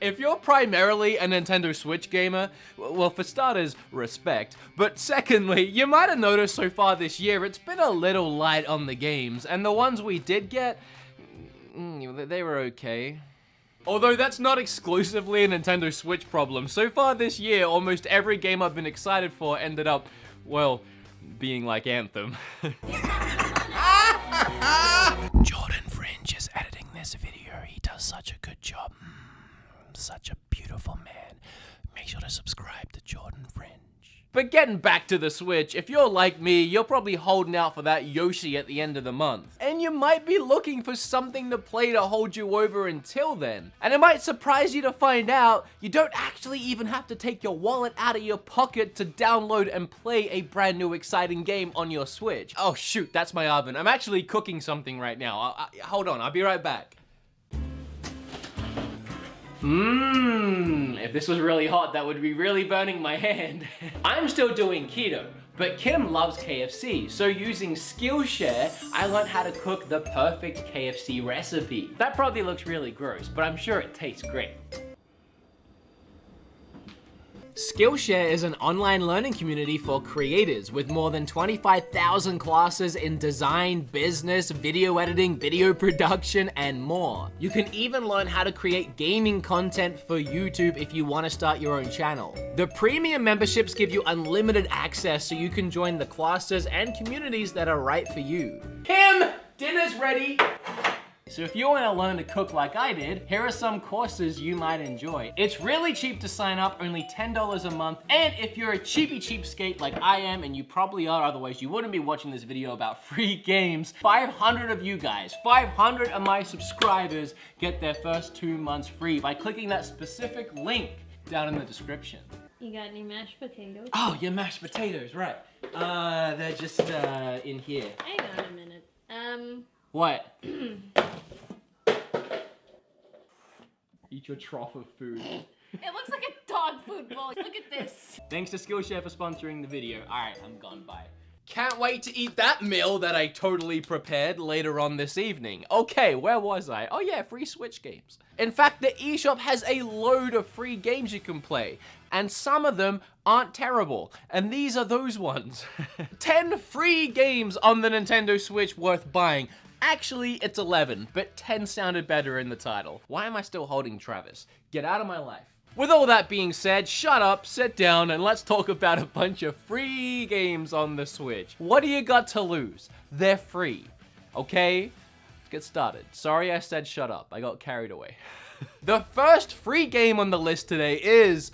If you're primarily a Nintendo Switch gamer, well, for starters, respect. But secondly, you might have noticed so far this year, it's been a little light on the games, and the ones we did get, they were okay. Although that's not exclusively a Nintendo Switch problem. So far this year, almost every game I've been excited for ended up, well, being like Anthem. Jordan Fringe is editing this video. He does such a good job. Such a beautiful man. Make sure to subscribe to Jordan Fringe. But getting back to the Switch, if you're like me, you're probably holding out for that Yoshi at the end of the month. And you might be looking for something to play to hold you over until then. And it might surprise you to find out you don't actually even have to take your wallet out of your pocket to download and play a brand new exciting game on your Switch. Oh shoot, that's my oven. I'm actually cooking something right now. Hold on, I'll be right back. If this was really hot, that would be really burning my hand. I'm still doing keto, but Kim loves KFC, so using Skillshare, I learned how to cook the perfect KFC recipe. That probably looks really gross, but I'm sure it tastes great. Skillshare is an online learning community for creators with more than 25,000 classes in design, business, video editing, video production, and more. You can even learn how to create gaming content for YouTube if you want to start your own channel. The premium memberships give you unlimited access so you can join the classes and communities that are right for you. Kim, dinner's ready! So if you want to learn to cook like I did, here are some courses you might enjoy. It's really cheap to sign up, only $10 a month, and if you're a cheapskate like I am, and you probably are, otherwise you wouldn't be watching this video about free games, 500 of you guys, 500 of my subscribers get their first 2 months free by clicking that specific link down in the description. You got any mashed potatoes? Oh, your mashed potatoes, right. They're just in here. Hang on a minute. What? Eat your trough of food. It looks like a dog food bowl. Look at this. Thanks to Skillshare for sponsoring the video. Alright, I'm gone, bye. Can't wait to eat that meal that I totally prepared later on this evening. Okay, where was I? Oh yeah, free Switch games. In fact, the eShop has a load of free games you can play, and some of them aren't terrible, and these are those ones. 10 free games on the Nintendo Switch worth buying. Actually, it's 11, but 10 sounded better in the title. Why am I still holding Travis? Get out of my life. With all that being said, shut up, sit down, and let's talk about a bunch of free games on the Switch. What do you got to lose? They're free, okay? Let's get started. Sorry I said shut up, I got carried away. The first free game on the list today is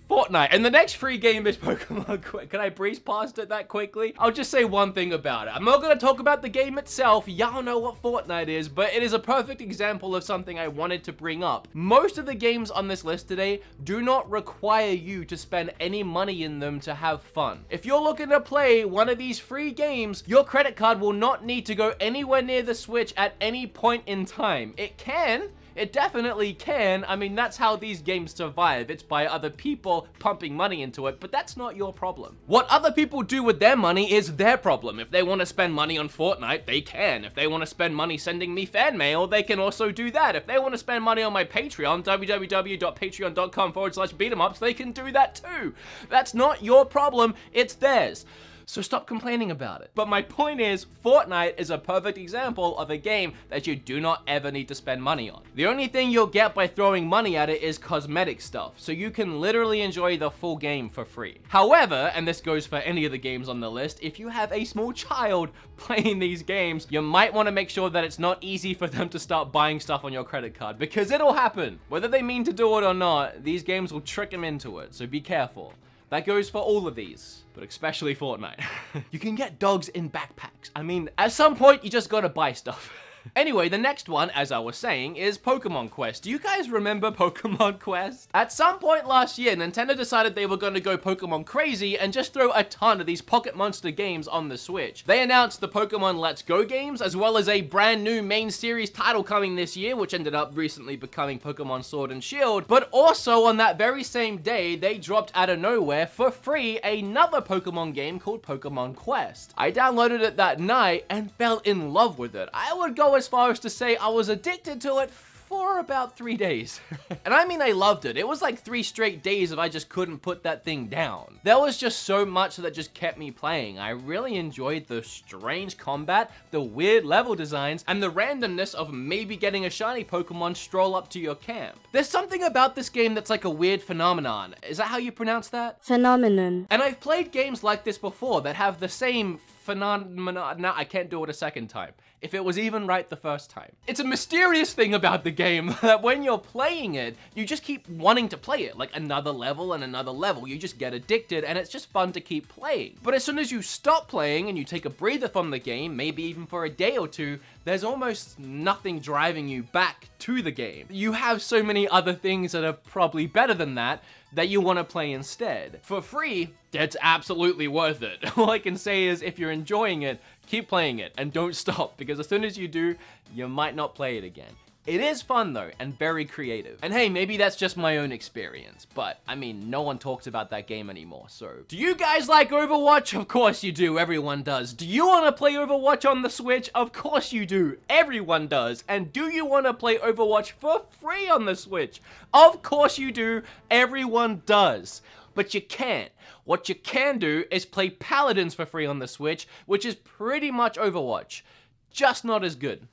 Fortnite, and the next free game is Pokemon Quest. Can I breeze past it that quickly? I'll just say one thing about it. I'm not gonna talk about the game itself. Y'all know what Fortnite is, but it is a perfect example of something I wanted to bring up. Most of the games on this list today do not require you to spend any money in them to have fun. If you're looking to play one of these free games, your credit card will not need to go anywhere near the Switch at any point in time. It can. It definitely can. I mean, that's how these games survive. It's by other people pumping money into it, but that's not your problem. What other people do with their money is their problem. If they want to spend money on Fortnite, they can. If they want to spend money sending me fan mail, they can also do that. If they want to spend money on my Patreon, www.patreon.com/beatemups, they can do that too. That's not your problem, it's theirs. So stop complaining about it. But my point is, Fortnite is a perfect example of a game that you do not ever need to spend money on. The only thing you'll get by throwing money at it is cosmetic stuff, so you can literally enjoy the full game for free. However, and this goes for any of the games on the list, if you have a small child playing these games, you might want to make sure that it's not easy for them to start buying stuff on your credit card, because it'll happen. Whether they mean to do it or not, these games will trick them into it, so be careful. That goes for all of these, but especially Fortnite. You can get dogs in backpacks. I mean, at some point, you just gotta buy stuff. Anyway, the next one, as I was saying, is Pokemon Quest. Do you guys remember Pokemon Quest? At some point last year, Nintendo decided they were going to go Pokemon crazy and just throw a ton of these Pocket Monster games on the Switch. They announced the Pokemon Let's Go games, as well as a brand new main series title coming this year, which ended up recently becoming Pokemon Sword and Shield. But also on that very same day, they dropped out of nowhere for free another Pokemon game called Pokemon Quest. I downloaded it that night and fell in love with it. I would go as far as to say I was addicted to it for about 3 days. And I mean, I loved it. It was like 3 straight days if I just couldn't put that thing down. There was just so much that just kept me playing. I really enjoyed the strange combat, the weird level designs, and the randomness of maybe getting a shiny Pokemon stroll up to your camp. There's something about this game that's like a weird phenomenon. Is that how you pronounce that? Phenomenon. And I've played games like this before that have the same phenomenon. No, I can't do it a second time. If it was even right the first time. It's a mysterious thing about the game that when you're playing it, you just keep wanting to play it, like another level and another level. You just get addicted and it's just fun to keep playing. But as soon as you stop playing and you take a breather from the game, maybe even for a day or two, there's almost nothing driving you back to the game. You have so many other things that are probably better than that you want to play instead. For free, it's absolutely worth it. All I can say is if you're enjoying it, keep playing it and don't stop, because as soon as you do, you might not play it again. It is fun though, and very creative. And hey, maybe that's just my own experience, but I mean, no one talks about that game anymore, so. Do you guys like Overwatch? Of course you do, everyone does. Do you want to play Overwatch on the Switch? Of course you do, everyone does. And do you want to play Overwatch for free on the Switch? Of course you do, everyone does. But you can't. What you can do is play Paladins for free on the Switch, which is pretty much Overwatch. Just not as good,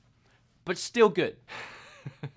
but still good.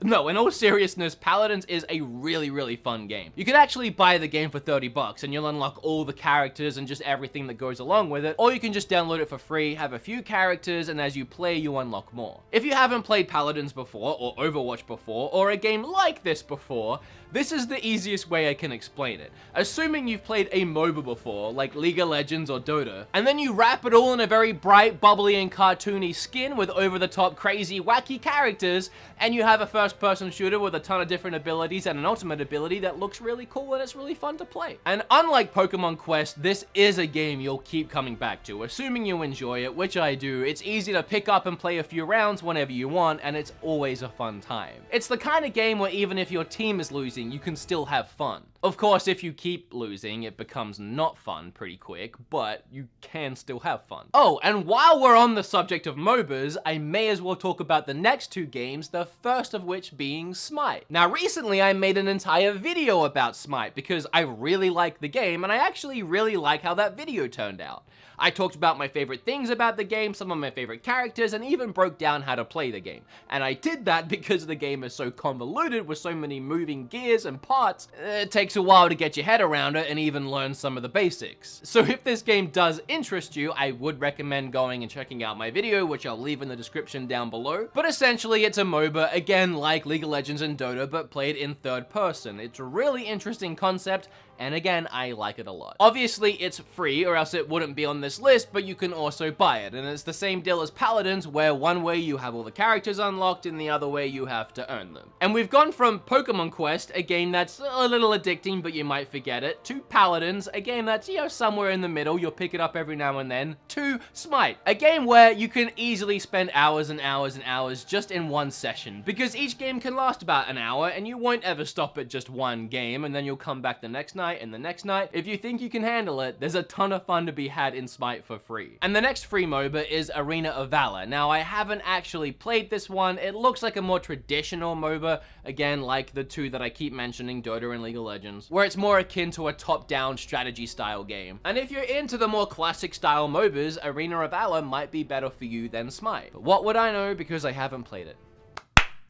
No, in all seriousness, Paladins is a really, really fun game. You can actually buy the game for $30 and you'll unlock all the characters and just everything that goes along with it, or you can just download it for free, have a few characters, and as you play, you unlock more. If you haven't played Paladins before, or Overwatch before, or a game like this before, this is the easiest way I can explain it. Assuming you've played a MOBA before, like League of Legends or Dota, and then you wrap it all in a very bright, bubbly, and cartoony skin with over-the-top, crazy, wacky characters, and you have a first-person shooter with a ton of different abilities and an ultimate ability that looks really cool and it's really fun to play. And unlike Pokemon Quest, this is a game you'll keep coming back to, assuming you enjoy it, which I do. It's easy to pick up and play a few rounds whenever you want, and it's always a fun time. It's the kind of game where even if your team is losing, you can still have fun. Of course, if you keep losing, it becomes not fun pretty quick, but you can still have fun. Oh, and while we're on the subject of MOBAs, I may as well talk about the next 2 games, the first of which being Smite. Now, recently I made an entire video about Smite because I really like the game, and I actually really like how that video turned out. I talked about my favorite things about the game, some of my favorite characters, and even broke down how to play the game. And I did that because the game is so convoluted with so many moving gears and parts, it takes a while to get your head around it and even learn some of the basics. So if this game does interest you, I would recommend going and checking out my video, which I'll leave in the description down below. But essentially, it's a MOBA, again like League of Legends and Dota, but played in third person. It's a really interesting concept, and again, I like it a lot. Obviously, it's free, or else it wouldn't be on this list, but you can also buy it, and it's the same deal as Paladins, where one way you have all the characters unlocked, and the other way you have to earn them. And we've gone from Pokemon Quest, a game that's a little addicting, but you might forget it, to Paladins, a game that's, you know, somewhere in the middle, you'll pick it up every now and then, to Smite, a game where you can easily spend hours and hours and hours just in one session, because each game can last about an hour, and you won't ever stop at just one game, and then you'll come back the next night, and the next night. If you think you can handle it, there's a ton of fun to be had in Smite for free. And the next free MOBA is Arena of Valor. Now, I haven't actually played this one. It looks like a more traditional MOBA, again, like the 2 that I keep mentioning, Dota and League of Legends, where it's more akin to a top-down strategy style game. And if you're into the more classic style MOBAs, Arena of Valor might be better for you than Smite. But what would I know because I haven't played it?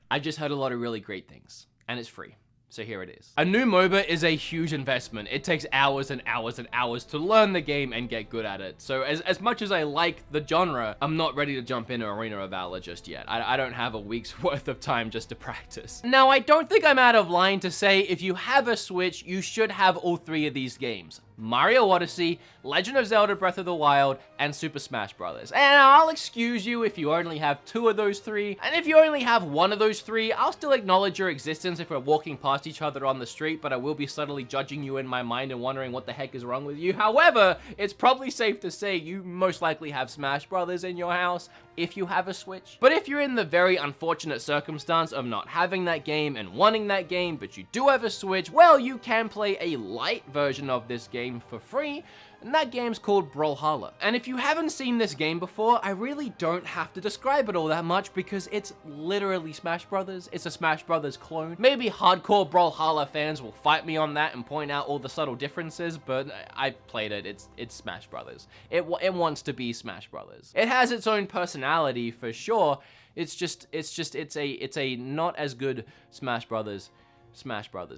I just heard a lot of really great things, and it's free. So here it is. A new MOBA is a huge investment. It takes hours and hours and hours to learn the game and get good at it. So as much as I like the genre, I'm not ready to jump into Arena of Valor just yet. I don't have a week's worth of time just to practice. Now, I don't think I'm out of line to say if you have a Switch, you should have all 3 of these games. Mario Odyssey, Legend of Zelda Breath of the Wild, and Super Smash Bros. And I'll excuse you if you only have 2 of those 3, and if you only have 1 of those 3, I'll still acknowledge your existence if we're walking past each other on the street, but I will be subtly judging you in my mind and wondering what the heck is wrong with you. However, it's probably safe to say you most likely have Smash Bros. In your house, if you have a Switch. But if you're in the very unfortunate circumstance of not having that game and wanting that game, but you do have a Switch, well, you can play a light version of this game for free, and that game's called Brawlhalla. And if you haven't seen this game before, I really don't have to describe it all that much because it's literally Smash Brothers. It's a Smash Brothers clone. Maybe hardcore Brawlhalla fans will fight me on that and point out all the subtle differences, but I played it. It's Smash Brothers. It wants to be Smash Brothers. It has its own personality for sure. It's a not as good Smash Brothers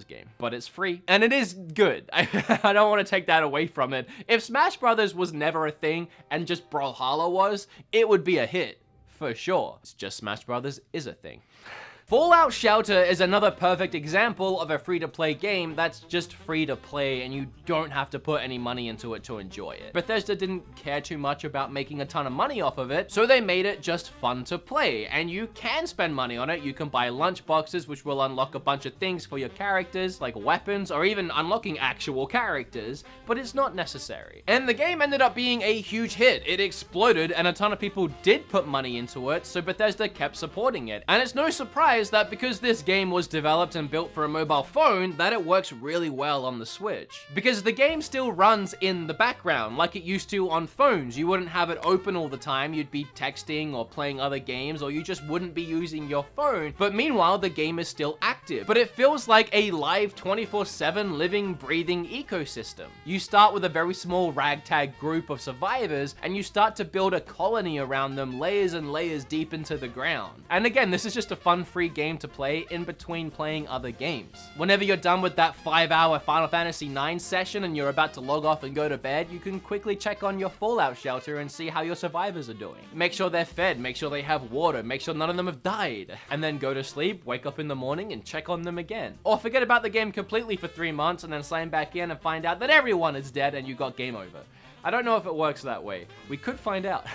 game, but it's free and it is good. I don't want to take that away from it. If Smash Brothers was never a thing and just Brawlhalla was, it would be a hit for sure. It's just Smash Brothers is a thing. Fallout Shelter is another perfect example of a free-to-play game that's just free to play and you don't have to put any money into it to enjoy it. Bethesda didn't care too much about making a ton of money off of it, so they made it just fun to play, and you can spend money on it. You can buy lunch boxes, which will unlock a bunch of things for your characters, like weapons, or even unlocking actual characters, but it's not necessary. And the game ended up being a huge hit. It exploded, and a ton of people did put money into it, so Bethesda kept supporting it. And it's no surprise that because this game was developed and built for a mobile phone, that it works really well on the Switch. Because the game still runs in the background like it used to on phones. You wouldn't have it open all the time, you'd be texting or playing other games, or you just wouldn't be using your phone. But meanwhile, the game is still active. But it feels like a live 24/7 living, breathing ecosystem. You start with a very small ragtag group of survivors, and you start to build a colony around them, layers and layers deep into the ground. And again, this is just a fun, free game to play in between playing other games. Whenever you're done with that 5-hour Final Fantasy IX session and you're about to log off and go to bed, you can quickly check on your Fallout Shelter and see how your survivors are doing. Make sure they're fed, make sure they have water, make sure none of them have died, and then go to sleep, wake up in the morning, and check on them again. Or forget about the game completely for 3 months and then sign back in and find out that everyone is dead and you got game over. I don't know if it works that way. We could find out.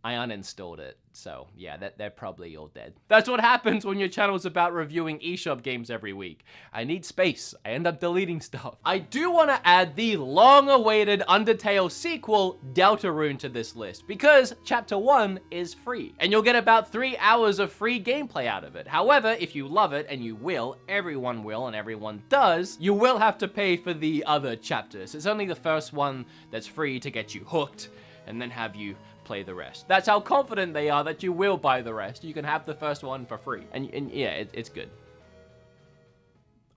I uninstalled it, so yeah, they're probably all dead. That's what happens when your channel's about reviewing eShop games every week. I need space. I end up deleting stuff. I do want to add the long-awaited Undertale sequel, Deltarune, to this list, because Chapter 1 is free, and you'll get about 3 hours of free gameplay out of it. However, if you love it, and you will, everyone will, and everyone does, you will have to pay for the other chapters. It's only the first one that's free to get you hooked, and then have you play the rest. That's how confident they are that you will buy the rest. You can have the first one for free. And yeah, it's good.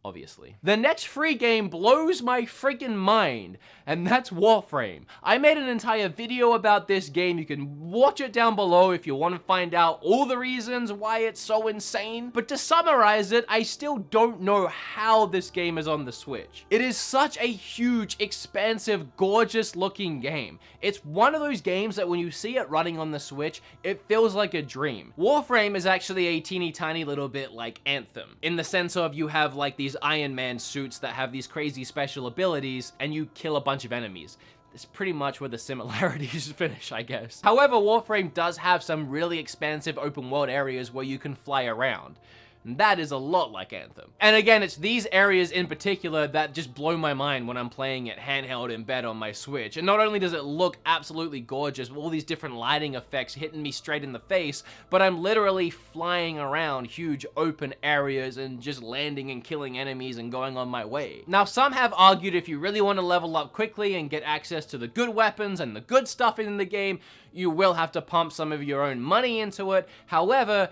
Obviously. The next free game blows my freaking mind, and that's Warframe. I made an entire video about this game. You can watch it down below if you want to find out all the reasons why it's so insane. But to summarize it, I still don't know how this game is on the Switch. It is such a huge, expansive, gorgeous looking game. It's one of those games that when you see it running on the Switch, it feels like a dream. Warframe is actually a teeny tiny little bit like Anthem, in the sense of you have like these Iron Man suits that have these crazy special abilities, and you kill a bunch of enemies. It's pretty much where the similarities finish, I guess. However, Warframe does have some really expansive open world areas where you can fly around. And that is a lot like Anthem. And again, it's these areas in particular that just blow my mind when I'm playing it handheld in bed on my Switch. And not only does it look absolutely gorgeous with all these different lighting effects hitting me straight in the face, but I'm literally flying around huge open areas and just landing and killing enemies and going on my way. Now, some have argued if you really want to level up quickly and get access to the good weapons and the good stuff in the game, you will have to pump some of your own money into it. However,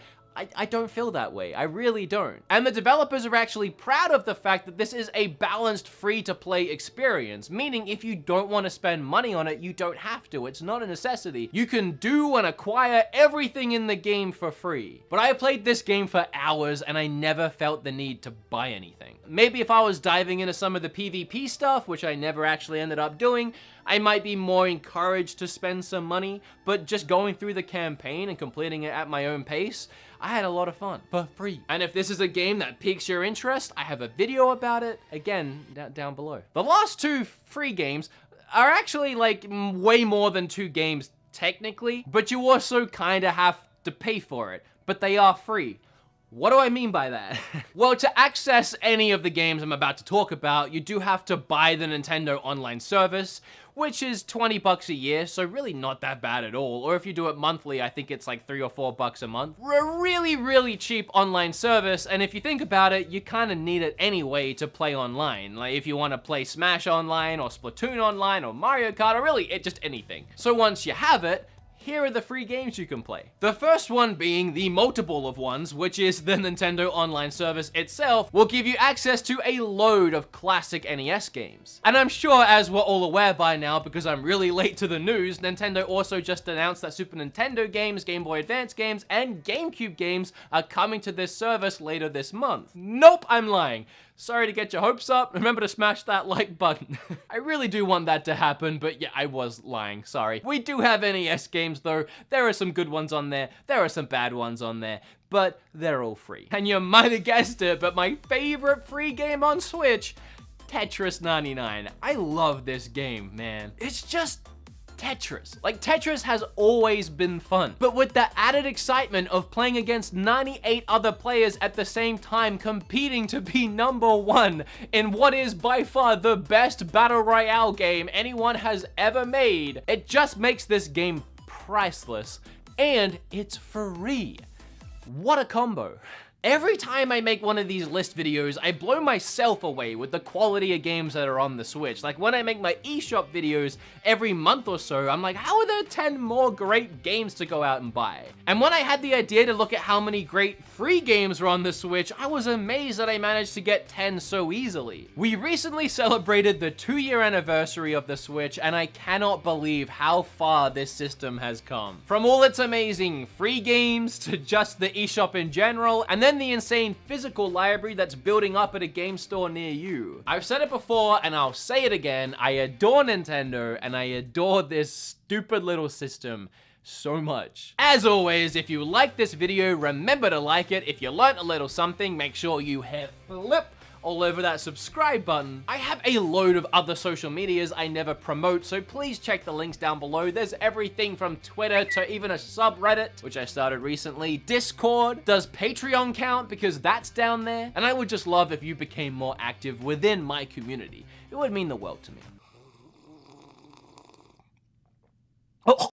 I don't feel that way. I really don't. And the developers are actually proud of the fact that this is a balanced free-to-play experience, meaning if you don't want to spend money on it, you don't have to. It's not a necessity. You can do and acquire everything in the game for free. But I played this game for hours and I never felt the need to buy anything. Maybe if I was diving into some of the PvP stuff, which I never actually ended up doing, I might be more encouraged to spend some money, but just going through the campaign and completing it at my own pace, I had a lot of fun for free. And if this is a game that piques your interest, I have a video about it, again, down below. The last two free games are actually like way more than 2 games technically, but you also kind of have to pay for it, but they are free. What do I mean by that? Well, to access any of the games I'm about to talk about, you do have to buy the Nintendo Online service, which is 20 bucks a year, so really not that bad at all. Or if you do it monthly, I think it's like 3 or 4 bucks a month. A really, really cheap online service, and if you think about it, you kind of need it anyway to play online. Like if you want to play Smash online, or Splatoon online, or Mario Kart, or really just anything. So once you have it, here are the free games you can play. The first one being the multiple of ones, which is the Nintendo Online service itself, will give you access to a load of classic NES games. And I'm sure, as we're all aware by now, because I'm really late to the news, Nintendo also just announced that Super Nintendo games, Game Boy Advance games, and GameCube games are coming to this service later this month. Nope, I'm lying. Sorry to get your hopes up. Remember to smash that like button. I really do want that to happen, but yeah, I was lying, sorry. We do have NES games though. There are some good ones on there. There are some bad ones on there, but they're all free. And you might have guessed it, but my favorite free game on Switch, Tetris 99. I love this game, man. It's just Tetris. Like, Tetris has always been fun, but with the added excitement of playing against 98 other players at the same time, competing to be #1 in what is by far the best battle royale game anyone has ever made, it just makes this game priceless, and it's free. What a combo. Every time I make one of these list videos, I blow myself away with the quality of games that are on the Switch. Like when I make my eShop videos every month or so, I'm like, how are there 10 more great games to go out and buy? And when I had the idea to look at how many great free games were on the Switch, I was amazed that I managed to get 10 so easily. We recently celebrated the 2-year anniversary of the Switch, and I cannot believe how far this system has come. From all its amazing free games to just the eShop in general, and then the insane physical library that's building up at a game store near you. I've said it before and I'll say it again, I adore Nintendo and I adore this stupid little system so much. As always, if you like this video, remember to like it. If you learned a little something, make sure you hit flip all over that subscribe button. I have a load of other social medias I never promote, so please check the links down below. There's everything from Twitter to even a subreddit, which I started recently. Discord. Does Patreon count? Because that's down there. And I would just love if you became more active within my community. It would mean the world to me. Oh.